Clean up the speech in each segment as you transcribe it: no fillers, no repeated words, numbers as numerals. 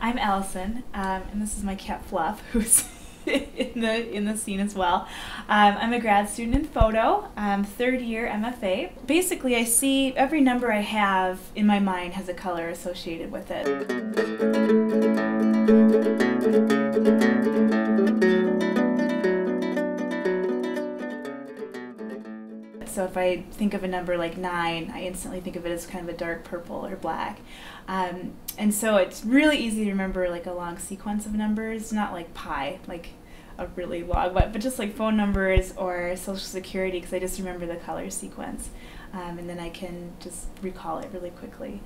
I'm Allison, and this is my cat Fluff, who's in the scene as well. I'm a grad student in photo, third year MFA. Basically, I see every number I have in my mind has a color associated with it. So if I think of a number like 9, I instantly think of it as kind of a dark purple or black. And so it's really easy to remember like a long sequence of numbers, not like pi, like a really long one, but just like phone numbers or social security, because I just remember the color sequence. And then I can just recall it really quickly.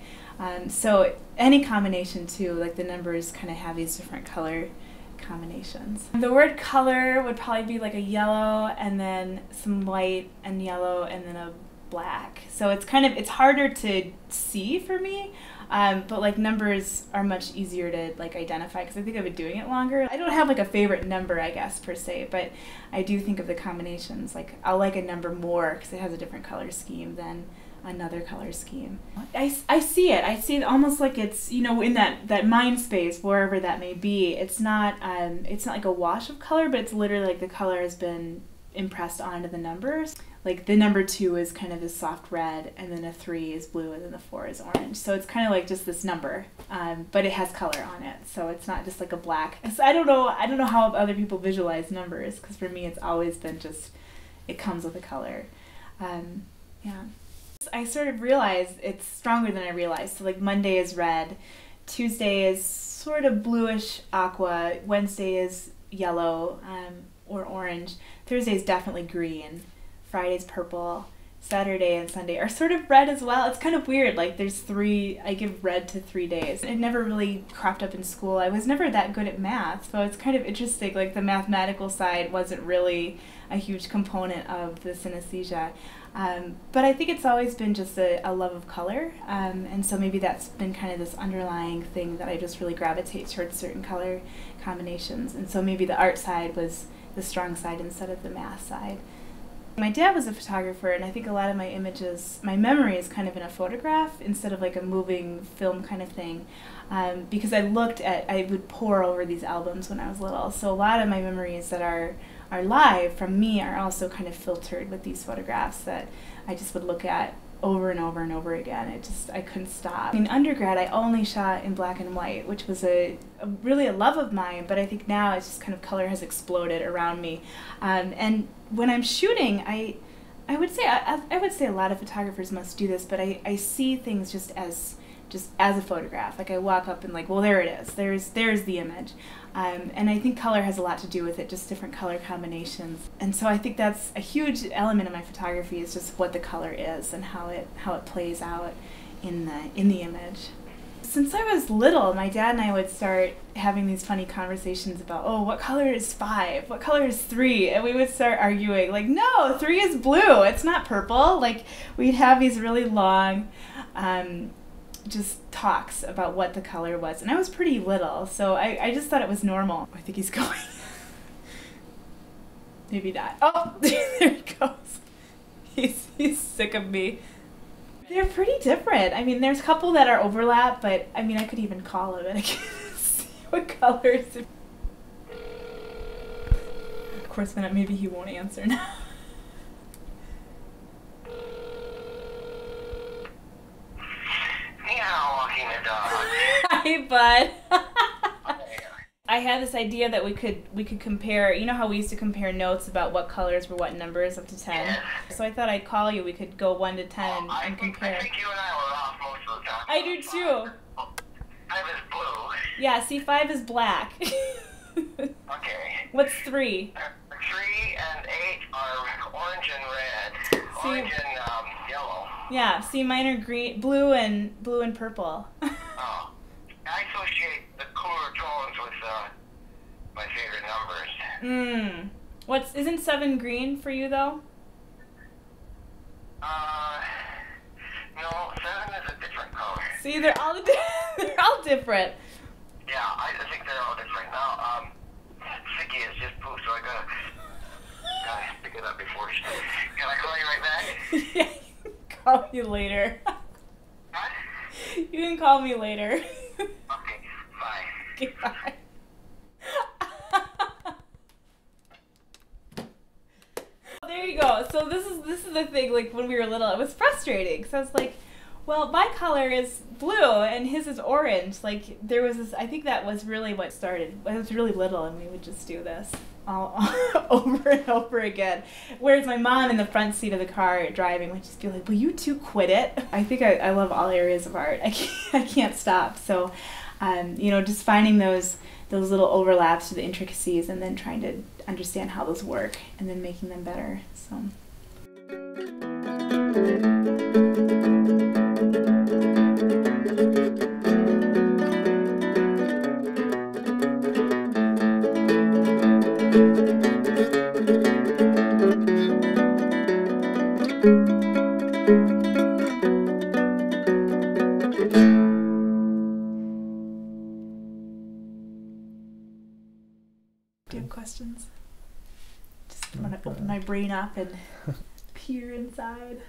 So any combination too, like the numbers kind of have these different color combinations. The word color would probably be like a yellow and then some white and yellow and then a black. So it's harder to see for me, but like numbers are much easier to like identify because I think I've been doing it longer. I don't have like a favorite number, I guess, per se, but I do think of the combinations. Like I'll like a number more because it has a different color scheme than another color scheme. I see it. I see it almost like it's, you know, in that mind space, wherever that may be. It's not like a wash of color, but it's literally like the color has been impressed onto the numbers. Like the number 2 is kind of this soft red, and then a 3 is blue, and then the 4 is orange. So it's kind of like just this number, but it has color on it. So it's not just like a black. So I don't know how other people visualize numbers, because for me it's always been just, it comes with a color. Yeah. I sort of realized it's stronger than I realized. So like Monday is red, Tuesday is sort of bluish aqua, Wednesday is yellow or orange, Thursday is definitely green, Friday's purple, Saturday and Sunday are sort of red as well. It's kind of weird, like there's 3, I give red to 3 days. It never really cropped up in school. I was never that good at math, so it's kind of interesting, like the mathematical side wasn't really a huge component of the synesthesia. But I think it's always been just a love of color, and so maybe that's been kind of this underlying thing that I just really gravitate towards certain color combinations, and so maybe the art side was the strong side instead of the math side. My dad was a photographer, and I think a lot of my images, my memory is kind of in a photograph instead of like a moving film kind of thing, because I would pore over these albums when I was little, so a lot of my memories that are live from me are also kind of filtered with these photographs that I just would look at over and over and over again. I couldn't stop. In undergrad, I only shot in black and white, which was really a love of mine, but I think now it's just kind of color has exploded around me. And when I'm shooting, I would say a lot of photographers must do this, but I see things just as a photograph. Like I walk up and like, well, there it is. There's the image. And I think color has a lot to do with it, just different color combinations. And so I think that's a huge element of my photography, is just what the color is and how it plays out in the image. Since I was little, my dad and I would start having these funny conversations about, oh, what color is 5? What color is 3? And we would start arguing, like, no, 3 is blue, it's not purple. Like, we'd have these really long just talks about what the color was. And I was pretty little, so I just thought it was normal. I think he's going. Maybe not. Oh, there he goes. He's sick of me. They're pretty different. I mean, there's a couple that are overlap, but I mean, I could even call him and I can see what colors. Of course, then maybe he won't answer now. Hi, bud. I had this idea that we could compare, you know how we used to compare notes about what colors were what numbers up to 10? Yes. So I thought I'd call you, we could go 1 to 10 and compare. I think you and I were off most of the time. I do too. 5 is blue. Yeah, see, 5 is black. Okay. What's 3? 3 and 8 are orange and red. See, orange and yellow. Yeah, see, mine are green, blue and purple. Oh. I associate the cooler tones with my favorite numbers. Isn't 7 green for you though? No, 7 is a different color. See, they're all different. Yeah, I think they're all different. Now, Sicky is just poo, so I gotta pick it up before she. Can I call you right back? Yeah, you can call me later. What? You can call me later. Okay, bye. Okay, bye. There you go. So this is the thing, like when we were little, it was frustrating. So I was like, well, my color is blue and his is orange. Like there was this, I think that was really what started. I was really little and we would just do this all over and over again. Whereas my mom in the front seat of the car driving would just be like, will you two quit it? I think I love all areas of art. I can't stop. So, you know, just finding those little overlaps to the intricacies and then trying to understand how those work and then making them better. So. Do you have questions? Just want to open my brain up and peer inside.